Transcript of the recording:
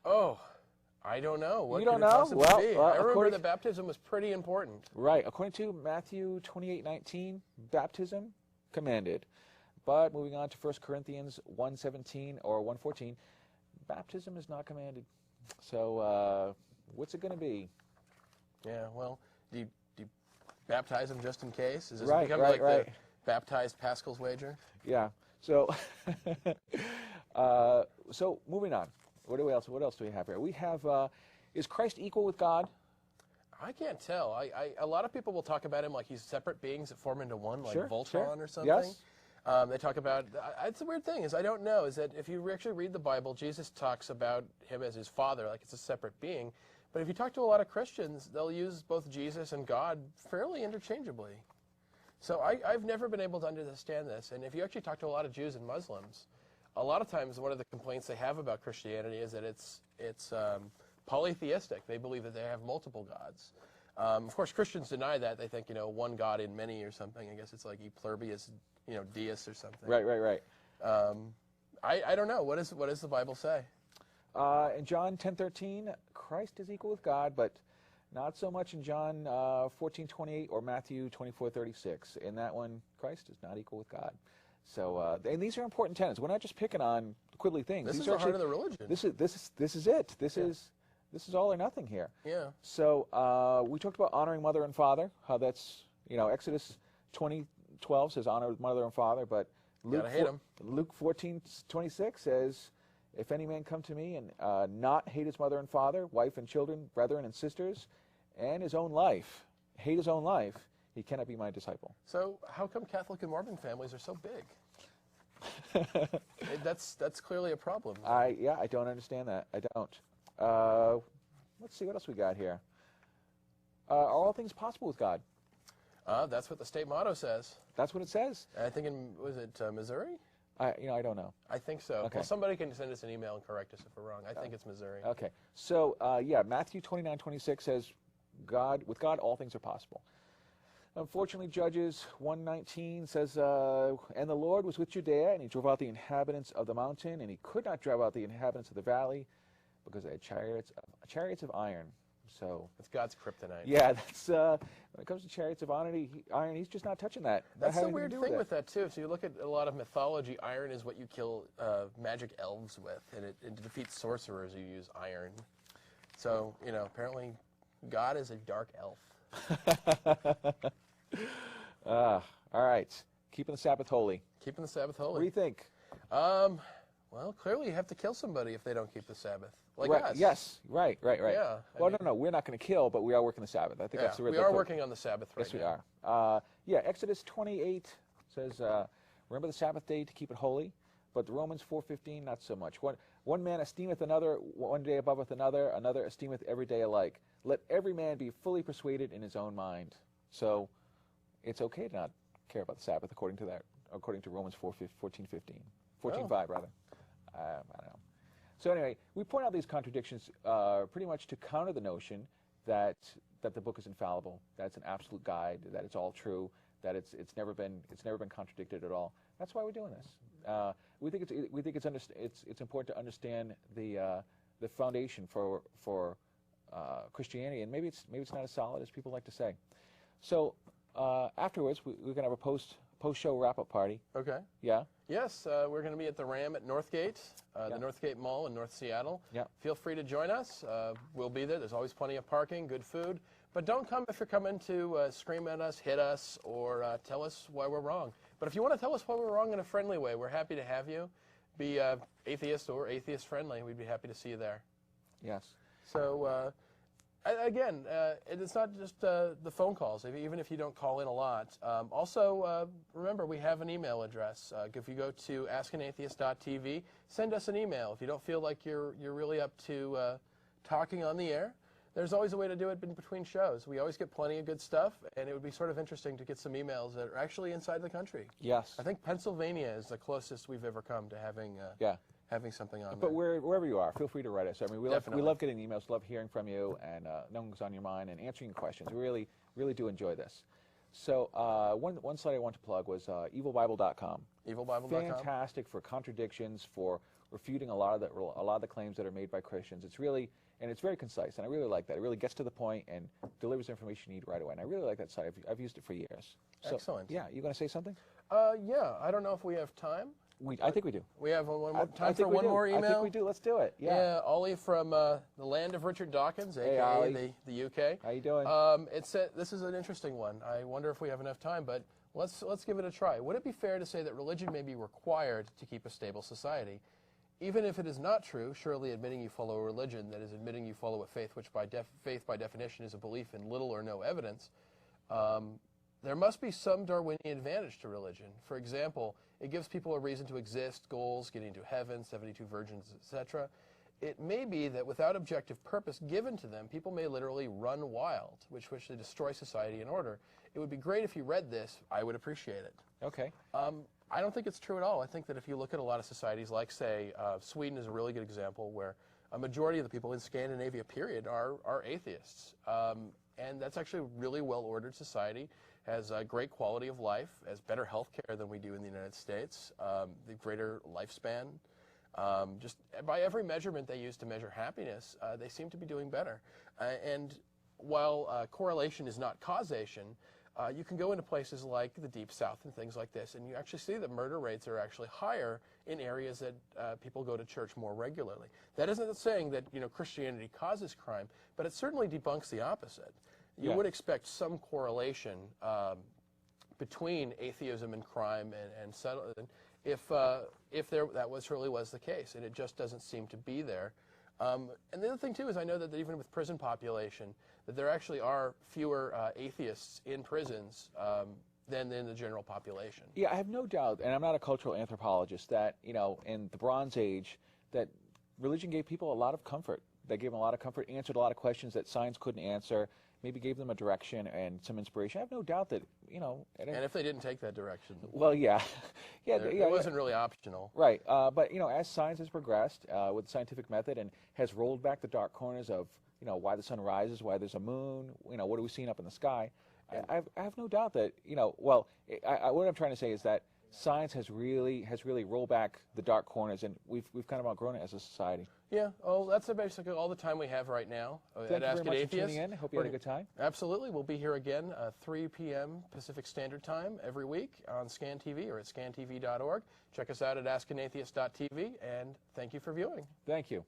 Oh, I don't know. What You don't could it know? possibly Well, be? I remember according- that baptism was pretty important. Right. According to Matthew 28:19, baptism commanded. But moving on to 1 Corinthians 1:17 or 1:14, baptism is not commanded. So what's it going to be? Yeah, well, do you baptize them just in case? Is this Right, becoming right, like right. the baptized Pascal's wager? Yeah. So so moving on. What else do we have here? We have is Christ equal with God? I can't tell. A lot of people will talk about him like he's separate beings that form into one, like Sure, Voltron sure. or something. Yes. They talk about, it's a weird thing, is I don't know, is that if you actually read the Bible, Jesus talks about him as his father, like it's a separate being. But if you talk to a lot of Christians, they'll use both Jesus and God fairly interchangeably. So I've never been able to understand this. And if you actually talk to a lot of Jews and Muslims, a lot of times one of the complaints they have about Christianity is that it's polytheistic. They believe that they have multiple gods. Of course, Christians deny that. They think, one God in many or something. I guess it's like e pluribus, deus or something. Right. I don't know. What does the Bible say? In John 10:13, Christ is equal with God, but not so much in John 14:28 or Matthew 24:36. In that one, Christ is not equal with God. So, and these are important tenets. We're not just picking on quiddly things. This These is are the heart actually, of the religion. This is it. This is all or nothing here. Yeah. So we talked about honoring mother and father. How that's Exodus 20:12 says honor mother and father, but Luke 14:26 says, if any man come to me and not hate his mother and father, wife and children, brethren and sisters, and his own life, hate his own life, he cannot be my disciple. So how come Catholic and Mormon families are so big? That's clearly a problem. I don't understand that. I don't. Let's see what else we got here. Are all things possible with God? That's what the state motto says. That's what it says. I think was it Missouri? I don't know. I think so. Okay. Well, somebody can send us an email and correct us if we're wrong. I think it's Missouri. Okay. So Matthew 29:26 says, with God all things are possible. Unfortunately, Judges 1:19 says, and the Lord was with Judea, and he drove out the inhabitants of the mountain, and he could not drive out the inhabitants of the valley, because they had chariots of iron. So it's God's kryptonite. Yeah, that's when it comes to chariots of iron, he's just not touching that. That's the weird thing with that too. So you look at a lot of mythology. Iron is what you kill magic elves with, and it defeats sorcerers who use iron. So apparently, God is a dark elf. All right, keeping the Sabbath holy. Keeping the Sabbath holy. What do you think? Well, clearly you have to kill somebody if they don't keep the Sabbath, like right, us. Yes, right. Yeah. No, we're not going to kill, but we are working the Sabbath. I think that's the we are working on the Sabbath right now. Yes, we are. Exodus 28 says, remember the Sabbath day to keep it holy, but Romans 4:15, not so much. One man esteemeth another one day above another, another esteemeth every day alike. Let every man be fully persuaded in his own mind. So it's okay to not care about the Sabbath according to Romans 14:5 rather. I don't know. So anyway, we point out these contradictions pretty much to counter the notion that the book is infallible, that it's an absolute guide, that it's all true, that it's never been contradicted at all. That's why we're doing this. We think it's important to understand the foundation for Christianity, and maybe it's not as solid as people like to say. So afterwards, we're going to have a post-show wrap-up party. Okay. Yeah. Yes, we're going to be at the Ram at Northgate, the Northgate Mall in North Seattle. Yeah. Feel free to join us. We'll be there. There's always plenty of parking, good food. But don't come if you're coming to scream at us, hit us, or tell us why we're wrong. But if you want to tell us why we're wrong in a friendly way, we're happy to have you. Be atheist or atheist friendly. We'd be happy to see you there. Yes. So, again, it's not just the phone calls, even if you don't call in a lot. Also, remember, we have an email address. If you go to askanatheist.tv, send us an email. If you don't feel like you're really up to talking on the air, there's always a way to do it in between shows. We always get plenty of good stuff, and it would be sort of interesting to get some emails that are actually inside the country. Yes. I think Pennsylvania is the closest we've ever come to having having something on But there. wherever you are, feel free to write us. I mean, we Definitely. love getting emails, love hearing from you, and knowing what's on your mind and answering your questions. We really do enjoy this. So one site I want to plug was evilbible.com. Evilbible.com? Fantastic for contradictions, for refuting a lot of the claims that are made by Christians. It's really, and it's very concise, and I really like that. It really gets to the point and delivers information you need right away, and I really like that site. I've used it for years. So, Excellent. Yeah, you going to say something? Yeah, I don't know if we have time. I think we do. We have time for one more email? I think we do. Let's do it. Yeah. Ollie from the land of Richard Dawkins, Hey, a.k.a. Ollie. the UK. How you doing? This is an interesting one. I wonder if we have enough time, but let's give it a try. Would it be fair to say that religion may be required to keep a stable society? Even if it is not true, surely admitting you follow a religion, that is admitting you follow a faith which faith by definition is a belief in little or no evidence, there must be some Darwinian advantage to religion. For example, it gives people a reason to exist, goals, getting to heaven, 72 virgins, etc. It may be that without objective purpose given to them, people may literally run wild, which wish to destroy society and order. It would be great if you read this. I would appreciate it. Okay. I don't think it's true at all. I think that if you look at a lot of societies, like, say, Sweden is a really good example, where a majority of the people in Scandinavia, period, are atheists. And that's actually a really well-ordered society, has a great quality of life, has better health care than we do in the United States, the greater lifespan. Just by every measurement they use to measure happiness, they seem to be doing better. And while correlation is not causation, you can go into places like the Deep South and things like this, and you actually see that murder rates are actually higher in areas that people go to church more regularly. That isn't saying that Christianity causes crime, but it certainly debunks the opposite. You would expect some correlation between atheism and crime if that really was the case, and it just doesn't seem to be there. And the other thing, too, is I know that even with prison population, that there actually are fewer atheists in prisons than in the general population. Yeah, I have no doubt, and I'm not a cultural anthropologist, that, in the Bronze Age, that religion gave people a lot of comfort. They gave them a lot of comfort, answered a lot of questions that science couldn't answer, maybe gave them a direction and some inspiration. I have no doubt that, And if they didn't take that direction. Well, yeah. It wasn't really optional. Right. But, as science has progressed with the scientific method and has rolled back the dark corners of, why the sun rises, why there's a moon, what are we seeing up in the sky, I have no doubt that, what I'm trying to say is that science has really rolled back the dark corners, and we've kind of outgrown it as a society. Yeah, that's basically all the time we have right now at Ask An Atheist. Thank you very much for tuning in. Hope you had a good time. Absolutely. We'll be here again 3 p.m. Pacific Standard Time every week on Scan TV or at scantv.org. Check us out at askanatheist.tv, and thank you for viewing. Thank you.